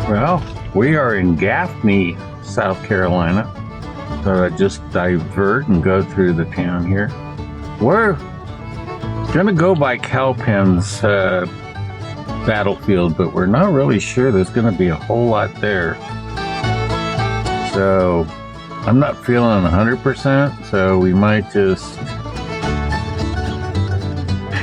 Well, we are in Gaffney, South Carolina. So I just divert and go through the town here. We're gonna go by Cowpens Battlefield, but we're not really sure there's gonna be a whole lot there. So I'm not feeling 100%, so we might just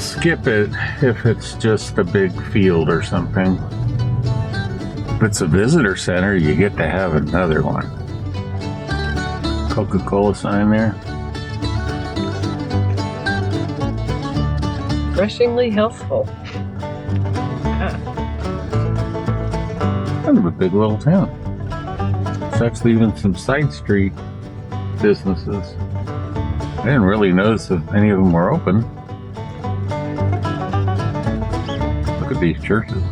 skip it if it's just a big field or something. If it's a visitor center, you get to have another one. Coca-Cola sign there. Refreshingly healthful. Kind of a big little town. There's actually even some side street businesses. I didn't really notice if any of them were open. Look at these churches.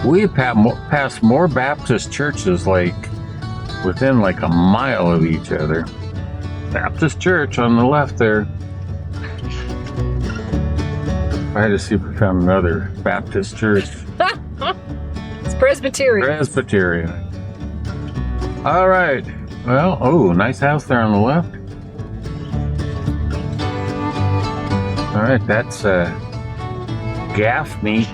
We've passed more Baptist churches within a mile of each other. Baptist church on the left there. I had to see if we found another Baptist church. It's Presbyterian. Presbyterian. All right. Well, oh, nice house there on the left. All right, that's Gaffney.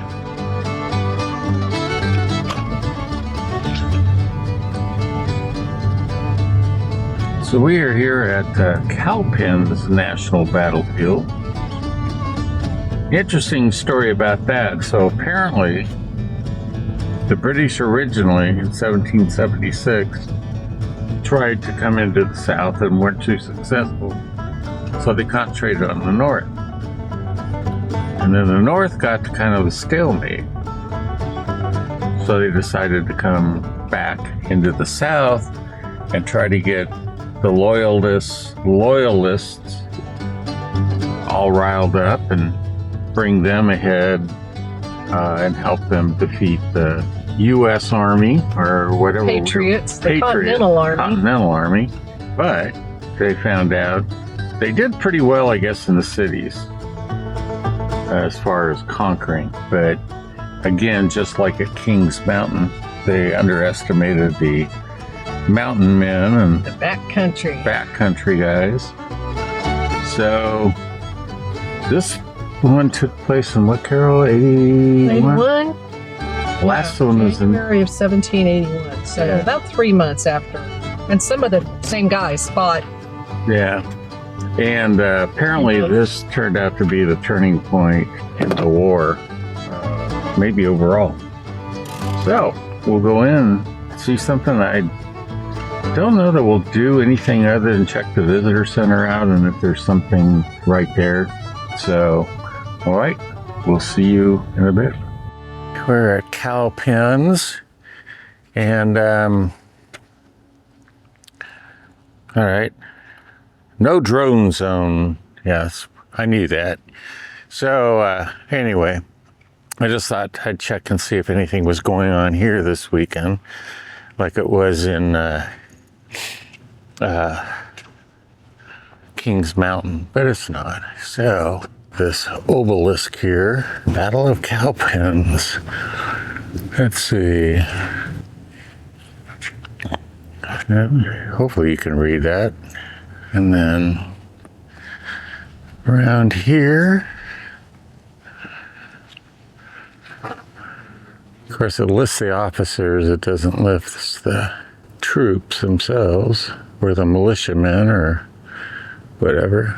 So we are here at Cowpens National Battlefield. Interesting story about that. So apparently, the British originally, in 1776, tried to come into the South and weren't too successful. So they concentrated on the North. And then the North got to kind of a stalemate. So they decided to come back into the South and try to get the loyalists all riled up and bring them ahead and help them defeat the US Army or whatever. Patriots, the Continental Army. But they found out they did pretty well, I guess, in the cities as far as conquering. But again, just like at Kings Mountain, they underestimated the mountain men and the backcountry guys. So this one took place in what, Carol? 81? Last one was in January of 1781. So yeah. About 3 months after. And some of the same guys fought. Yeah. And apparently this turned out to be the turning point in the war, maybe overall. So we'll go in and see something. I don't know that we'll do anything other than check the visitor center out and if there's something right there. So, all right, we'll see you in a bit. We're at Cowpens, and all right, no drone zone. Yes, I knew that. So anyway, I just thought I'd check and see if anything was going on here this weekend, like it was in Kings Mountain, but it's not. So this obelisk here, Battle of Cowpens. Let's see. Hopefully you can read that. And then around here, of course it lists the officers, it doesn't list the troops themselves, or the militiamen, or whatever.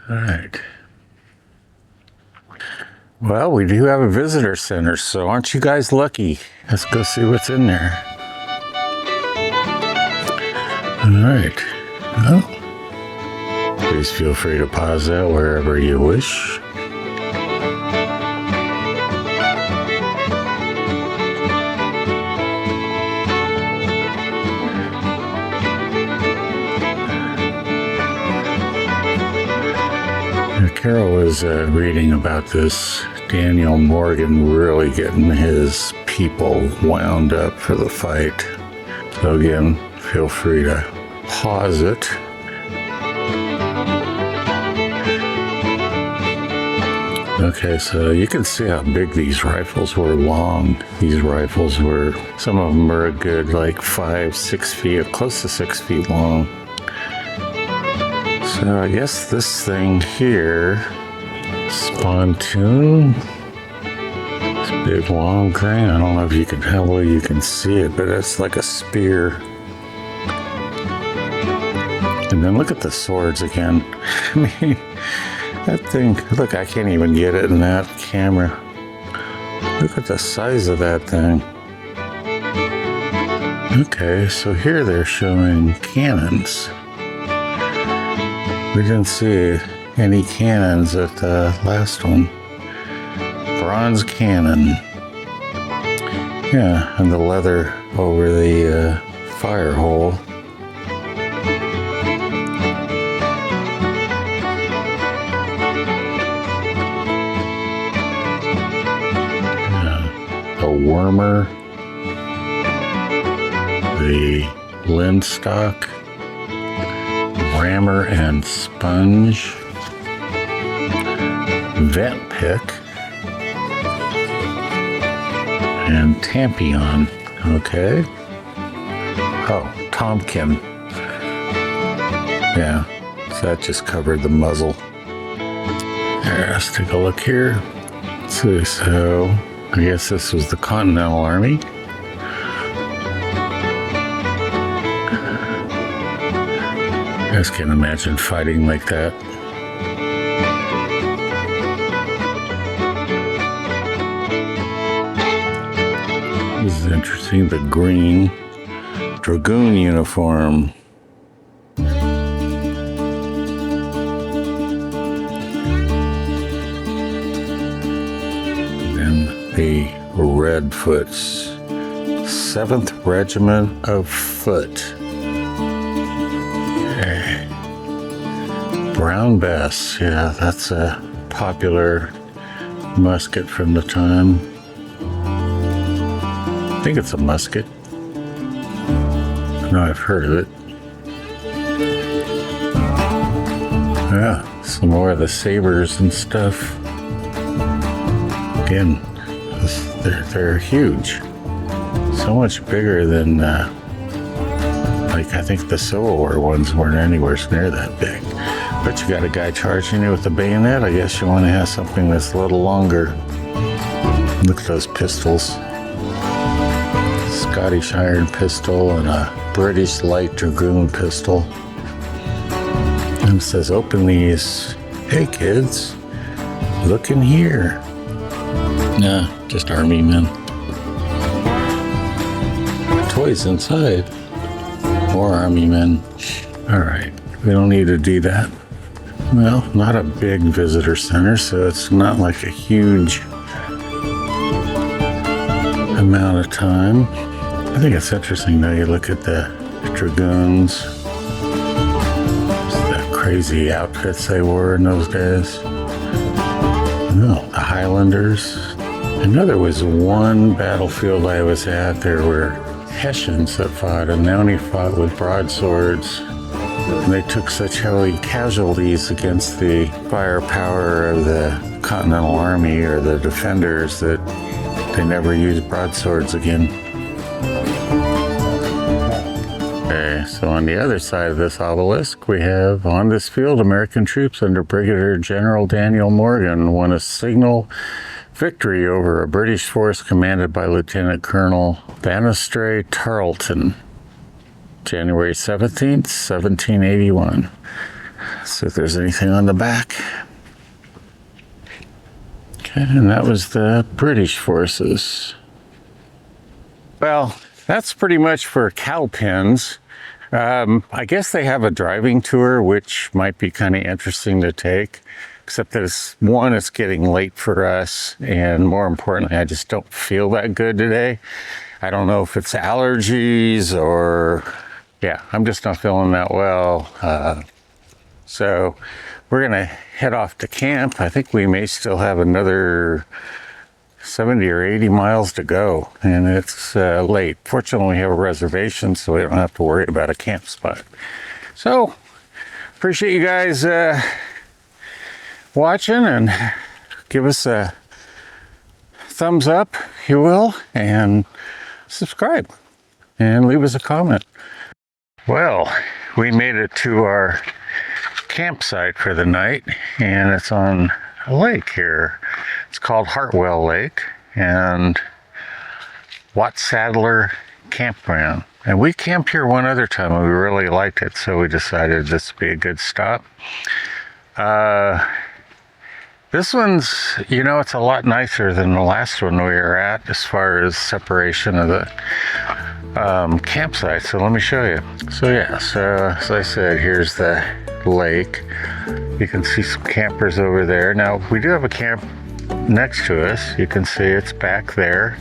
All right. Well, we do have a visitor center, so aren't you guys lucky? Let's go see what's in there. All right. Well, please feel free to pause that wherever you wish. Carol was reading about this Daniel Morgan really getting his people wound up for the fight. So again, feel free to pause it. Okay, so you can see how big these rifles were long. These rifles were, some of them were a good like 5-6 feet, close to 6 feet long. So I guess this thing here, pontoon, this big long thing. I don't know if you can, how well you can see it, but it's like a spear. And then look at the swords again. I mean, that thing, look, I can't even get it in that camera. Look at the size of that thing. Okay, so here they're showing cannons. We didn't see any cannons at the last one. Bronze cannon. Yeah, and the leather over the fire hole. The wormer. The linstock. Rammer and sponge, vet pick, and tampion. Okay. Oh, Tompkin. Yeah, so that just covered the muzzle. Here, let's take a look here. So I guess this was the Continental Army. I just can't imagine fighting like that. This is interesting, the green dragoon uniform. And the Redfoots, 7th Regiment of Foot. Brown Bess, yeah, that's a popular musket from the time. I think it's a musket. No, I've heard of it. Yeah, some more of the sabers and stuff. Again, they're huge. So much bigger than, like, I think the Civil War ones weren't anywhere near that big. But you got a guy charging you with a bayonet. I guess you want to have something that's a little longer. Look at those pistols. Scottish iron pistol and a British light dragoon pistol. And it says, open these. Hey kids, look in here. Nah, just army men. Toys inside. More army men. All right, we don't need to do that. Well, not a big visitor center, so it's not like a huge amount of time. I think it's interesting though, you look at the dragoons, the crazy outfits they wore in those days. No, the Highlanders. I know there was one battlefield I was at, there were Hessians that fought, and they only fought with broadswords. And they took such heavy casualties against the firepower of the Continental Army or the defenders that they never used broadswords again. Okay, so on the other side of this obelisk, we have, on this field, American troops under Brigadier General Daniel Morgan won a signal victory over a British force commanded by Lieutenant Colonel Banastre Tarleton. January 17th, 1781. See if there's anything on the back. Okay, and that was the British forces. Well, that's pretty much for Cowpens. I guess they have a driving tour, which might be kind of interesting to take. Except that it's getting late for us, and more importantly, I just don't feel that good today. I don't know if it's allergies or... yeah, I'm just not feeling that well. So we're gonna head off to camp. I think we may still have another 70 or 80 miles to go, and it's late. Fortunately, we have a reservation, so we don't have to worry about a camp spot. So appreciate you guys watching, and give us a thumbs up, if you will, and subscribe and leave us a comment. Well, we made it to our campsite for the night, and it's on a lake here. It's called Hartwell Lake and Watsadler Campground. And we camped here one other time and we really liked it, so we decided this would be a good stop. This one's, it's a lot nicer than the last one we were at as far as separation of the campsite. So let me show you. So yeah, as I said, here's the lake. You can see some campers over there. Now, we do have a camp next to us. You can see it's back there.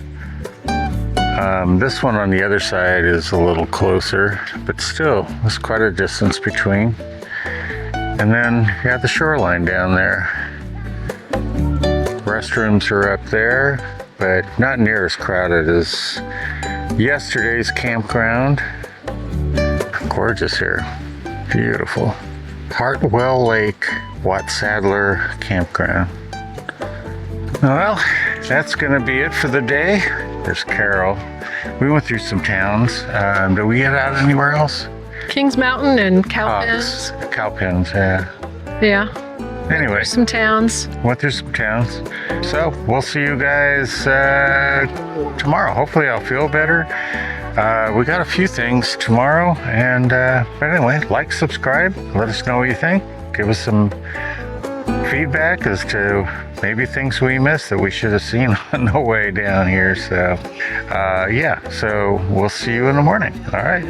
This one on the other side is a little closer, but still, there's quite a distance between. And then you have the shoreline down there. Restrooms are up there, but not near as crowded as yesterday's campground. Gorgeous here. Beautiful. Hartwell Lake, Watsadler Campground. Well, that's going to be it for the day. There's Carol. We went through some towns. Did we get out anywhere else? Kings Mountain and Cowpens. Cowpens, yeah. Yeah. Anyway, Some towns. went through some towns. So we'll see you guys tomorrow. Hopefully I'll feel better. We got a few things tomorrow, and but anyway, like, subscribe, let us know what you think. Give us some feedback as to maybe things we missed that we should have seen on the way down here. So yeah, so we'll see you in the morning. All right.